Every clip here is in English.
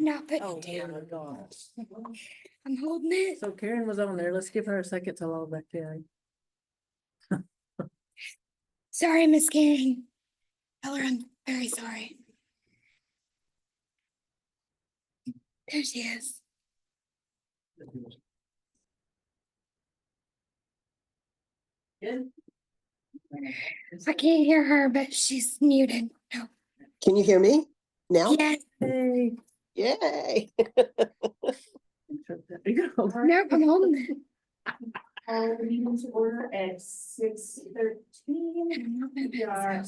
not putting Oh, it dear down. God. I'm holding it. So Karen was on there. Let's give her a second to log back in. Sorry, Miss Karen. Tell her I'm very sorry. There she is. Good. I can't hear her, but she's muted. No. Can you hear me now? Yes. Hey. Yay. There you go. Nope, I'm holding it. Meeting to order at 6:13. We are,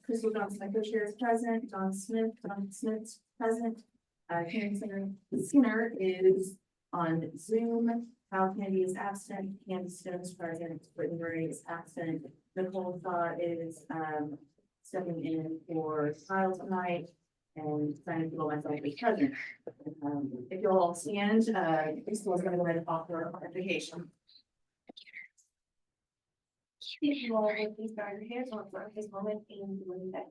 Crystal Johnson, co-chair is present, Don Smith's present. Karen Skinner is on Zoom. Hal Kennedy is absent, Candace Stone is present, Brittany Murray is absent. Nicole Thaw is, stepping in for Kyle tonight. And Simon People myself is present. If you'll all stand, Crystal is going to go ahead and offer our invocation. If you all would please bow your heads on for this moment and believe that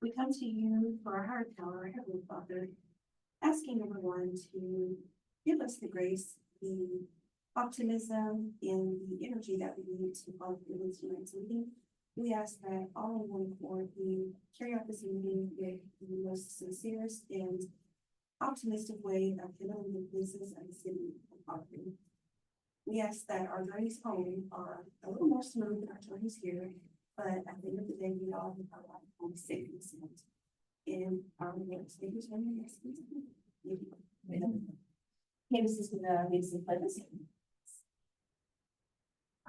we come to you for our heart, our Heavenly Father, asking everyone to give us the grace, the optimism, and the energy that we need to follow through this tonight's meeting. We ask that all in one accord we carry out this meeting with the most sincerest and optimistic way of handling the business and the city of Ogden. We ask that our journeys home are a little more smooth than our journeys here, but at the end of the day, we all have our life home safe and sound. And our Lord, speakers, when yes, please. Thank you. Candace is gonna lead us in pledges.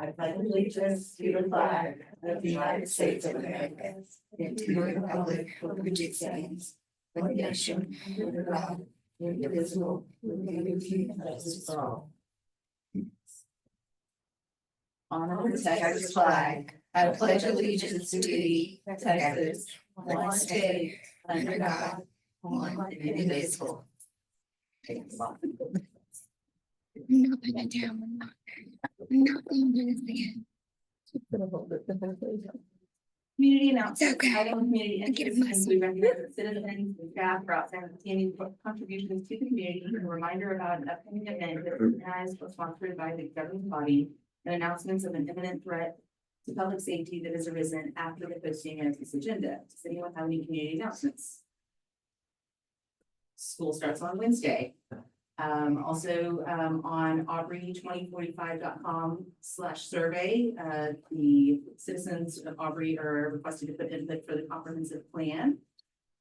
I pledge allegiance to the flag of the United States of America and to the republic for which it stands, one nation, under God, indivisible, with liberty and justice for all. Honor The Texas flag, I pledge allegiance to thee, Texas, one state, under God, one indivisible. I'm not putting it down. I'm not going to do this again. Community announcements. It's okay. Item community I get it interest, myself. we recognize that citizens and staff for outstanding contributions to the community, and a reminder about an upcoming event that is organized or sponsored by the governing body, and announcements of an imminent threat to public safety that has arisen after the posting of this agenda. Does anyone have any community announcements? School starts on Wednesday. Also, on Aubrey2045.com/survey, the citizens of Aubrey are requested to put input for the comprehensive plan.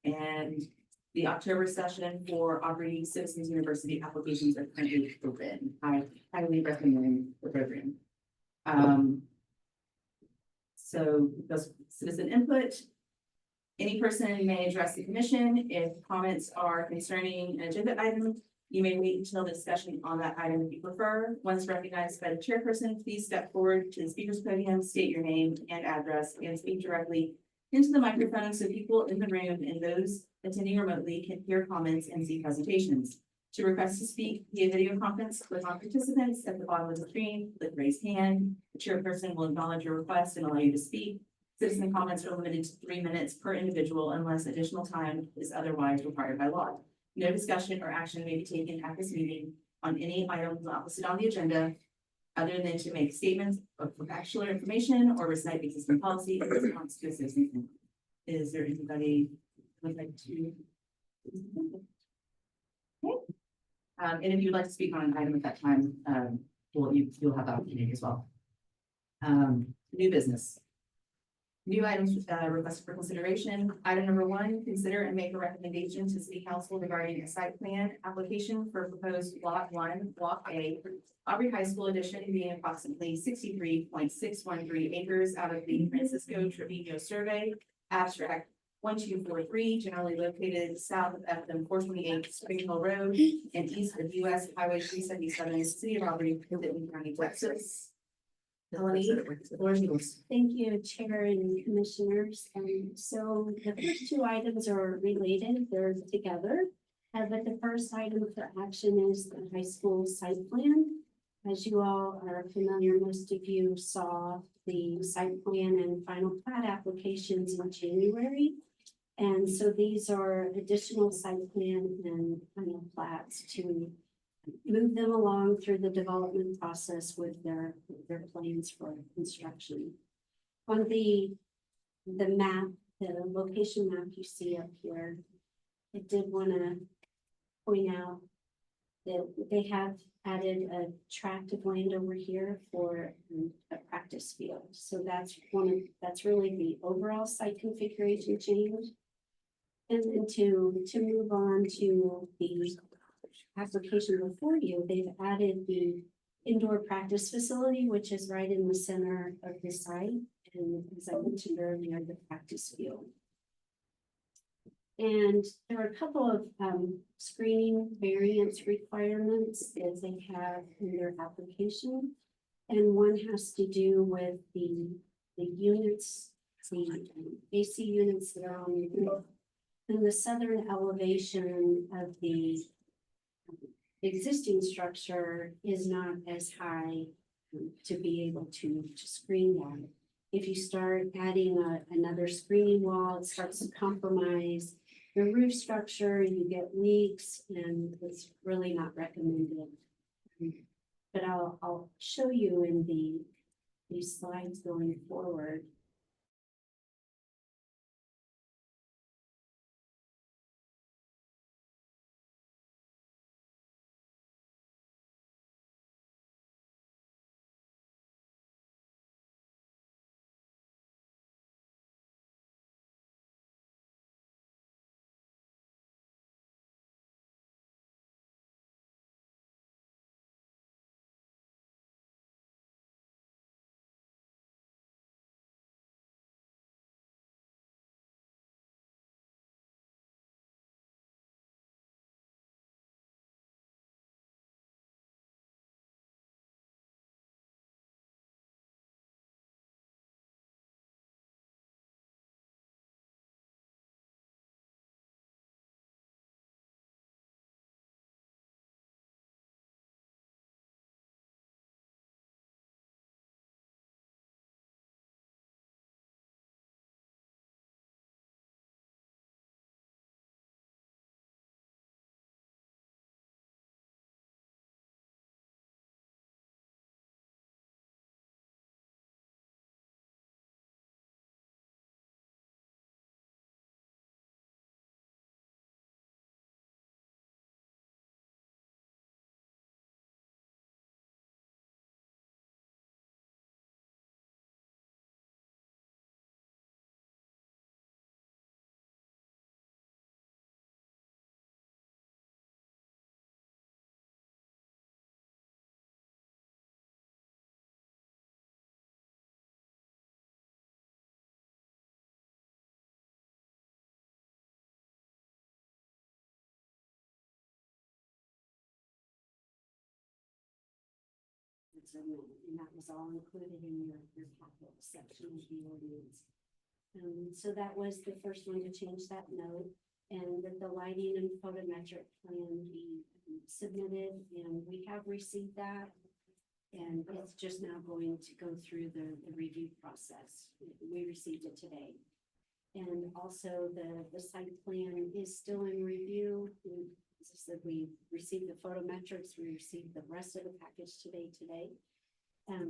And the October session for Aubrey Citizens University applications are currently open. I highly recommend the program. So those citizen input. Any person may address the commission if comments are concerning an agenda item. You may wait until the discussion on that item if you prefer. Once recognized by the chairperson, please step forward to the speaker's podium, state your name and address, and speak directly into the microphone so people in the room and those attending remotely can hear comments and see presentations. To request to speak via video conference, click on participants at the bottom of the screen, click raise hand. The chairperson will acknowledge your request and allow you to speak. Citizen comments are limited to 3 minutes per individual unless additional time is otherwise required by law. No discussion or action may be taken at this meeting on any items not listed on the agenda, other than to make statements of factual information or recite existing policy in response to a citizen input. Is there anybody who would like to? Okay. And if you'd like to speak on an item at that time, you'll have that opportunity as well. New business. New items requested for consideration. Item number 1, consider and make a recommendation to City Council regarding a site plan application for proposed Lot 1, Block A, Aubrey High School addition being approximately 63.613 acres out of the Francisco Trevino Survey, abstract 1243, generally located south of FM 428 Spring Hill Road and east of US Highway 377, City of Aubrey, Clinton County, Texas. Melanie, the floor is yours. Thank you, Chair and Commissioners. And so the first 2 items are related, they're together. But the first item for action is the high school site plan. As you all are familiar, most of you saw the site plan and final plat applications in January. And so these are additional site plan and final plats to move them along through the development process with their plans for construction. On the map, the location map you see up here, I did want to point out that they have added a tract of land over here for a practice field. So that's really the overall site configuration change. And then to move on to the application before you, they've added the indoor practice facility, which is right in the center of the site. And as I mentioned earlier, the practice field. And there are a couple of screening variance requirements that they have in their application. And one has to do with the units, the AC units that are on the roof. And the southern elevation of the existing structure is not as high to be able to screen that. If you start adding another screening wall, it starts to compromise the roof structure, you get leaks, and it's really not recommended. But I'll show you in these slides going forward. And that was all included in your capital section of the ordinance. So that was the first one to change that note, and that the lighting and photometric plan be submitted, and we have received that. And it's just now going to go through the review process. We received it today. And also the site plan is still in review. As I said, we received the photometrics, we received the rest of the package today.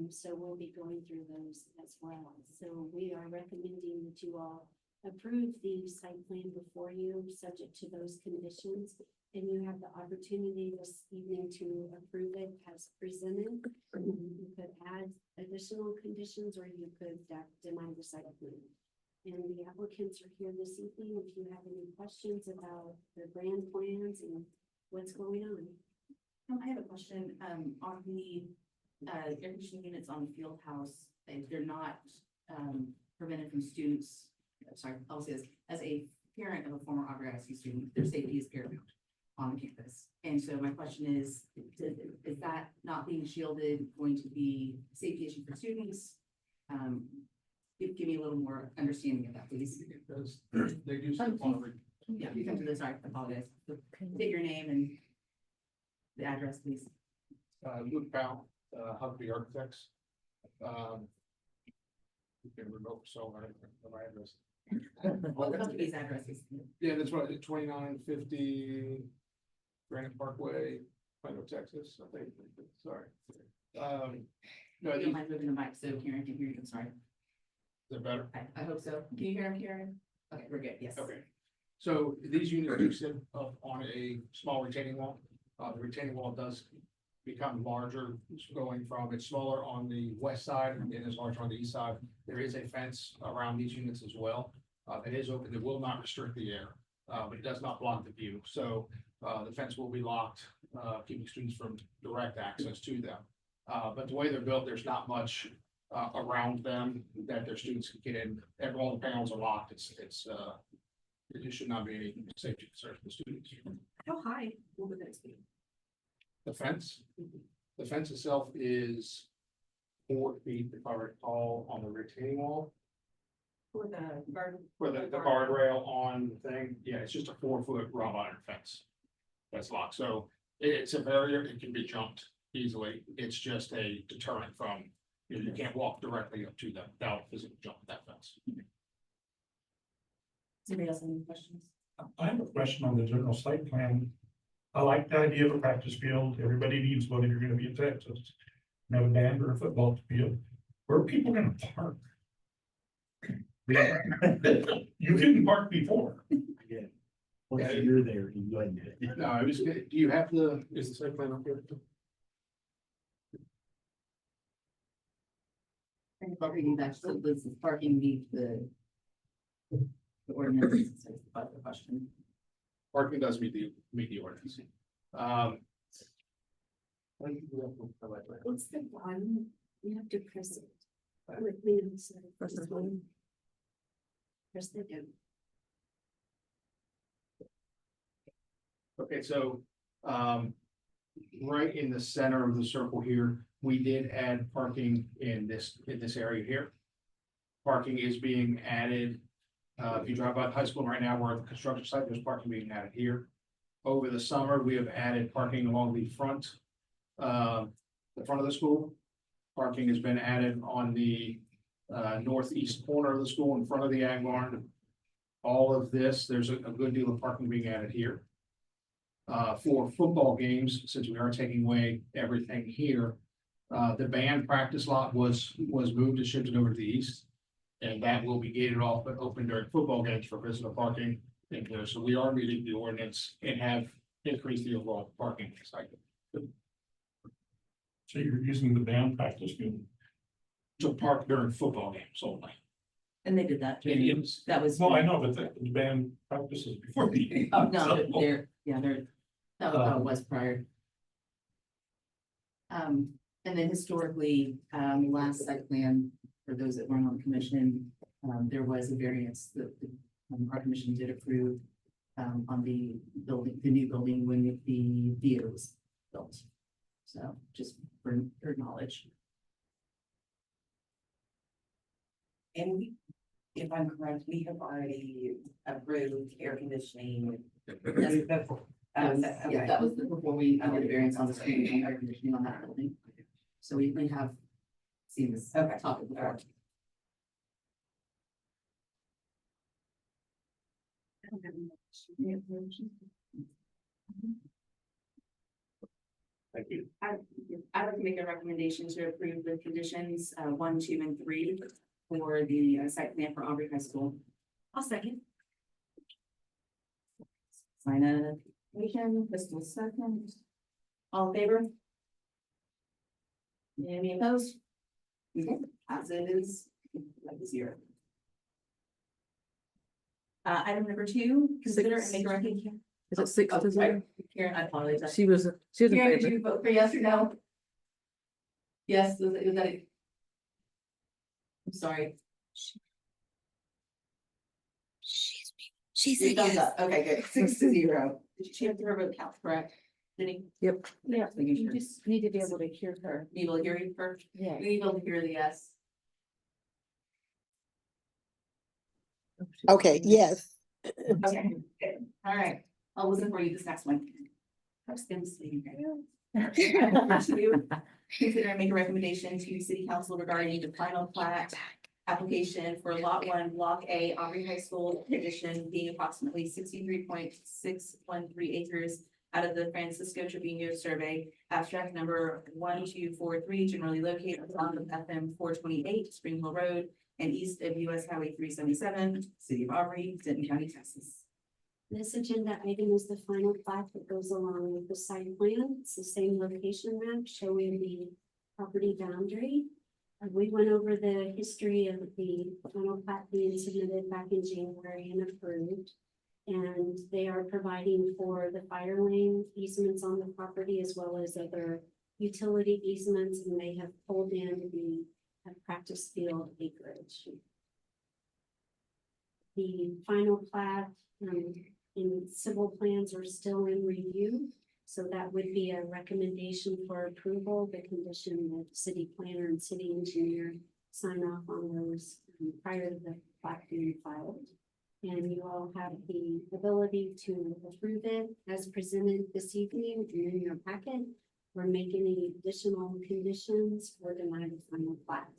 So we'll be going through those as well. So we are recommending that you all approve the site plan before you, subject to those conditions. And you have the opportunity this evening to approve it as presented. You could add additional conditions, or you could deny the site plan. And the applicants are here this evening. If you have any questions about the grand plans and what's going on. I have a question, on the, air conditioning units on the field house, they're not, prevented from students, sorry, I'll say this, as a parent of a former Aubrey ISD student, their safety is paramount on the campus. And so my question is that not being shielded going to be a safety issue for students? Give me a little more understanding of that, please. Because they do still want to. Yeah, you come to this, sorry, I apologize. State your name and the address, please. Luke Powell, Huckabee Architects. You can remote so my address. What the company's address is. Yeah, that's right, 2950 Granite Parkway, Plano, Texas, I think, sorry. No, You is don't mind moving the mic so Karen can hear you, I'm sorry. that better? I hope so. Can you hear him, Karen? Okay, we're good, yes. Okay. So these units do sit up on a small retaining wall. The retaining wall does become larger, going from, it's smaller on the west side and is larger on the east side. There is a fence around these units as well. It is open, it will not restrict the air, but it does not block the view. So the fence will be locked, keeping students from direct access to them. But the way they're built, there's not much around them that their students can get in. All the panels are locked. It should not be any safety concerns for the students. How high will the fence be? The fence itself is 4 feet, if I recall, on the retaining wall. For the garden? For the guardrail on the thing, yeah, it's just a 4-foot wrought iron fence. That's locked, so it's a barrier, it can be jumped easily, it's just a deterrent from, you can't walk directly up to them without physically jumping that fence. Does anybody else have any questions? I have a question on the general site plan. I like the idea of a practice field. Everybody needs one if you're gonna be in Texas. Have a band or a football field. Where are people gonna park? You couldn't park before. Once you're there, you go ahead and do it. No, I was, do you have is the site plan up here? Parking, that's, so this is parking meet the ordinance, so it's about the question. Parking does meet the ordinance. What's the one? You have to press it. With me inside. Press the button. Press the button. Okay, so, right in the center of the circle here, we did add parking in this area here. Parking is being added, if you drive by the high school right now, we're at the construction site, there's parking being added here. Over the summer, we have added parking along the front of the school. Parking has been added on the, northeast corner of the school in front of the ag barn. All of this, there's a good deal of parking being added here. For football games, since we are taking away everything here, the band practice lot was moved and shifted over to the east. And that will be gated off but open during football games for visitor parking in there. So we are meeting the ordinance and have increased the overall parking cycle So you're using the band practice field. to park during football games only. And they did that. Stadiums. That was. Well, I know, but the band practices before the. Oh, no, that was prior. And then historically, last site plan, for those that weren't on commission, there was a variance that our commission did approve on the building, the new building when the theater was built. So just for knowledge. And if I'm correct, we have already approved air conditioning. Yeah, that was before we did a variance on the screen and air conditioning on that building. So we have seen this topic before. Thank you. I'd like to make a recommendation to approve the conditions 1, 2, and 3 for the site plan for Aubrey High School. I'll second. Sign a motion, Crystal second. All in favor? Any opposed? Okay, as it is, like 0. Item number 2, consider and make a recommendation. Is it 6 to 0? Karen, I apologize. She was in Karen, did favor. you vote for yes or no? Yes, was that it? I'm sorry. She You said thumbs yes. up. Okay, good. 6 to 0. Did she have her vote count, correct? Did he? Yep. Yeah, Making you sure. just need to be able to hear her. Be able to hear you first? Yeah. Be able to hear the yes. Okay, yes. Okay, good. All right. I'll listen for you this next one. I was gonna say, okay. Consider and make a recommendation to city council regarding the final plat application for lot 1, block A, Aubrey High School addition being approximately 63.613 acres out of the Francisco Trevino survey, abstract number 1243, generally located on of FM 428, Spring Hill Road, and east of US Highway 377, City of Aubrey, Denton County, Texas. This agenda item is the final plat that goes along with the site plan. It's the same location map showing the property boundary. We went over the history of the final plat being submitted back in January and approved. And they are providing for the fire lane easements on the property as well as other utility easements, and they have pulled in the practice field acreage. The final plat in civil plans are still in review, so that would be a recommendation for approval. The condition that city planner and city engineer sign off on those prior to the plat being filed. And you all have the ability to approve it as presented this evening in your packet, or make any additional conditions or deny the final plat.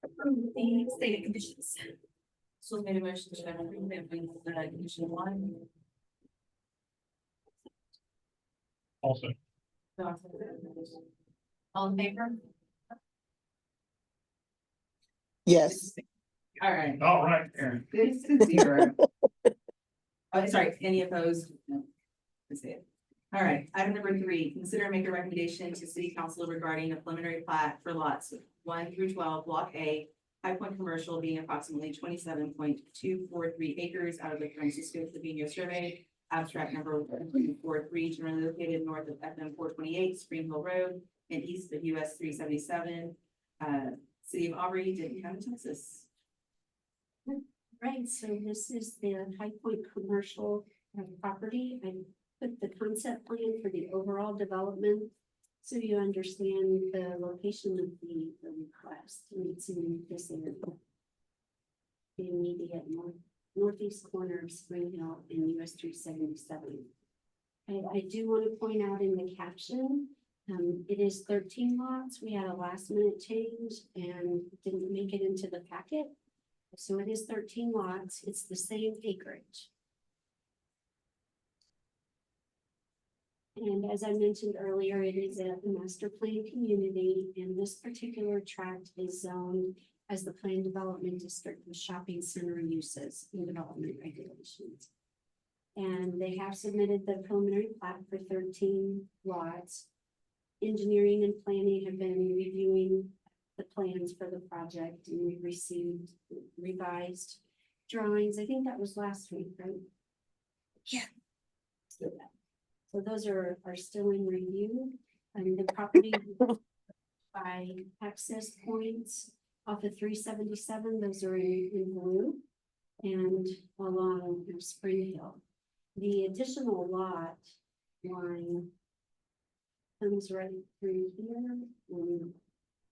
Approve the stated conditions. So made a motion to approve it with condition 1. Also, All in favor? Yes, All right. all right, Aaron. 6-0. Oh, sorry, any opposed? No. That's it. All right, item number 3, consider and make a recommendation to city council regarding a preliminary plat for lots 1 through 12, block A, High Point Commercial being approximately 27.243 acres out of the Francisco Trevino survey, abstract number 143, generally located north of FM 428, Spring Hill Road, and east of US 377, City of Aubrey, Denton County, Texas. Right, so this is the High Point commercial property. I put the concept plan for the overall development, so you understand the location of the request. And it's in this area. The immediate northeast corner of Spring Hill and US 377. I do want to point out in the caption, it is 13 lots. We had a last minute change and didn't make it into the packet. So it is 13 lots. It's the same acreage. And as I mentioned earlier, it is a master plan community, and this particular tract is zoned as the planned development district with shopping center uses and development regulations. And they have submitted the preliminary plat for 13 lots. Engineering and planning have been reviewing the plans for the project, and we received revised drawings. I think that was last week, right? Yeah. So those are still in review. And the property by access points off of 377, those are in blue, and along Spring Hill. The additional lot line comes right through here and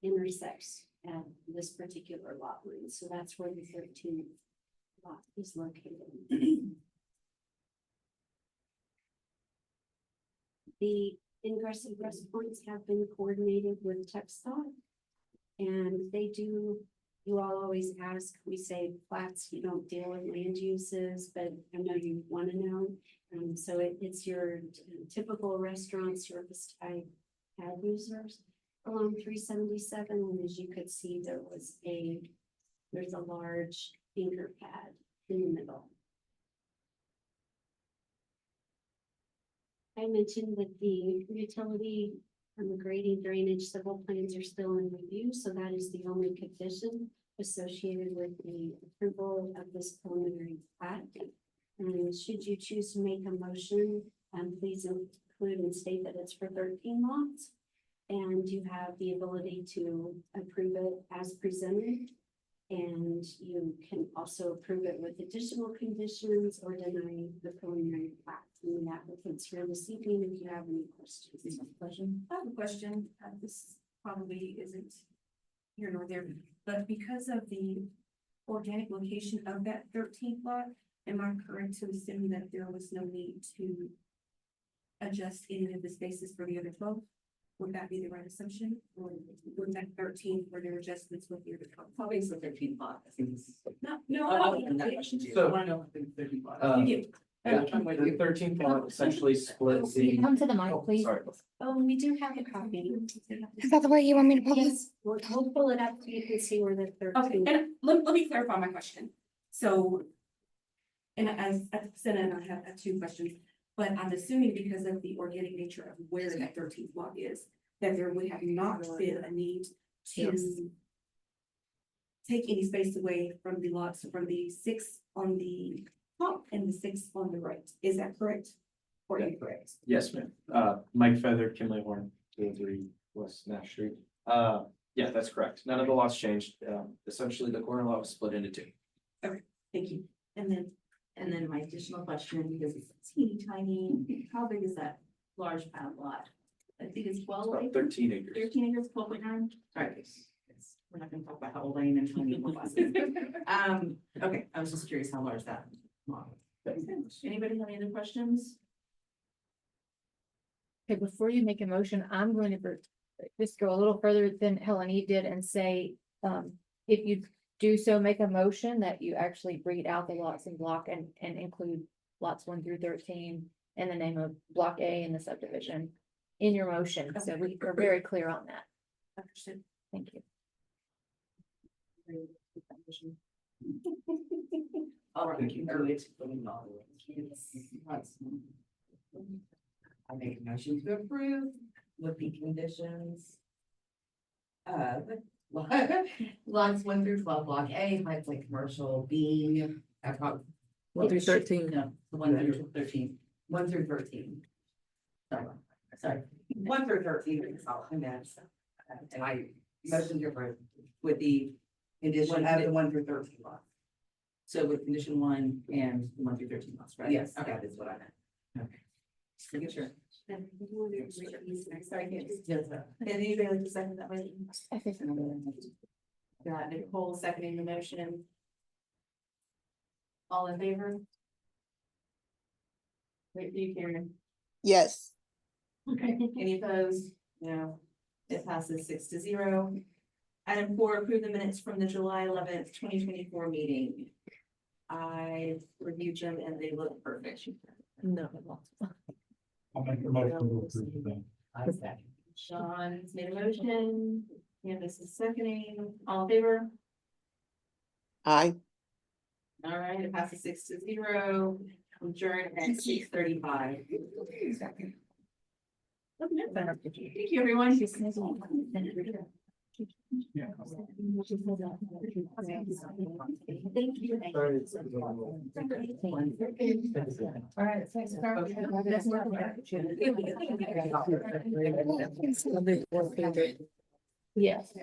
intersects at this particular lot line. So that's where the 13th lot is located. The ingress and egress points have been coordinated with TxDOT, and they do, you all always ask, we say plats, you don't deal with land uses, but I know you want to know. So it's your typical restaurant service type pad users along 377, and as you could see, there's a large anchor pad in the middle. I mentioned that the utility and the grading drainage civil plans are still in review, so that is the only condition associated with the approval of this preliminary plat. And should you choose to make a motion, please include and state that it's for 13 lots. And you have the ability to approve it as presented. And you can also approve it with additional conditions or deny the preliminary plat. And the applicants here this evening, if you have any questions. I have a question. This probably isn't here nor there, but because of the organic location of that 13th lot, Am I correct to assume that there was no need to adjust any of the spaces for the other 12? Would that be the right assumption? Or would that 13 for their adjustments with the other 12? Probably it's the 13 block, I think it's. No, I want that question too. I So- wanna know if it's 13 block. You The 13th block essentially splits the. Come to the mic, Oh, please. Sorry. We do have a copy. Is that the way you want me to pull this? Yes, we'll pull it up so you can see where the Okay, 13. and let me clarify my question. So. And as Senna and I have two questions, but I'm assuming because of the organic nature of where that 13th block is, that there would have not been a need Yes. to. Take any space away from the lots, from the 6 on the top and the 6 on the right. Is that correct? Or incorrect? Yes, ma'am. Mike Feather, Kimley Horn, 203 West Nash Street. Yeah, that's correct. None of the lots changed. Essentially, the corner lot was split into two. Thank you. And then my additional question, because it's teeny tiny, how big is that large pad lot? I think it's It's 12 about acres, 13 acres. 13 acres, 12.9. Sorry, we're not gonna talk about how old I am in 20 more classes. Okay, I was just curious how large that lot. was. Anybody have any other questions? Okay, before you make a motion, I'm going to just go a little further than Helen Eve did and say, if you do so, make a motion that you actually read out the lots in block and include lots 1 through 13 in the name of block A in the subdivision in your motion. So we are very clear on that. Understood. Thank you. All right. Thank you. I make a motion to approve with the conditions. Lots 1 through 12, block A, Heights Lake Commercial, being. 1 through 13. No, the 1 through 13, 1 through 13. Sorry, 1 through 13, is all I meant. And I motion to approve with the condition of the 1 through 13 block. So with condition 1 and 1 through 13 lots, right? Yes, Okay. that is what I meant. Okay. Making sure. Sorry, can't. Yes, sir. And anybody like to second that motion? I think Got Nicole seconding the motion. All in favor? Wait, do you, Karen? Yes. Okay, any opposed? No, it passes 6-0. Item 4, approve the minutes from the July 11th, 2024 meeting. I reviewed them and they look perfect. No. I'll make a motion to approve them. I second. Sean's made a motion, Candace is seconding, all in favor? Aye. All right, it passes 6-0, adjourn at 6:35. Thank you, everyone. Thank you. All right, thanks, Carl. Yes.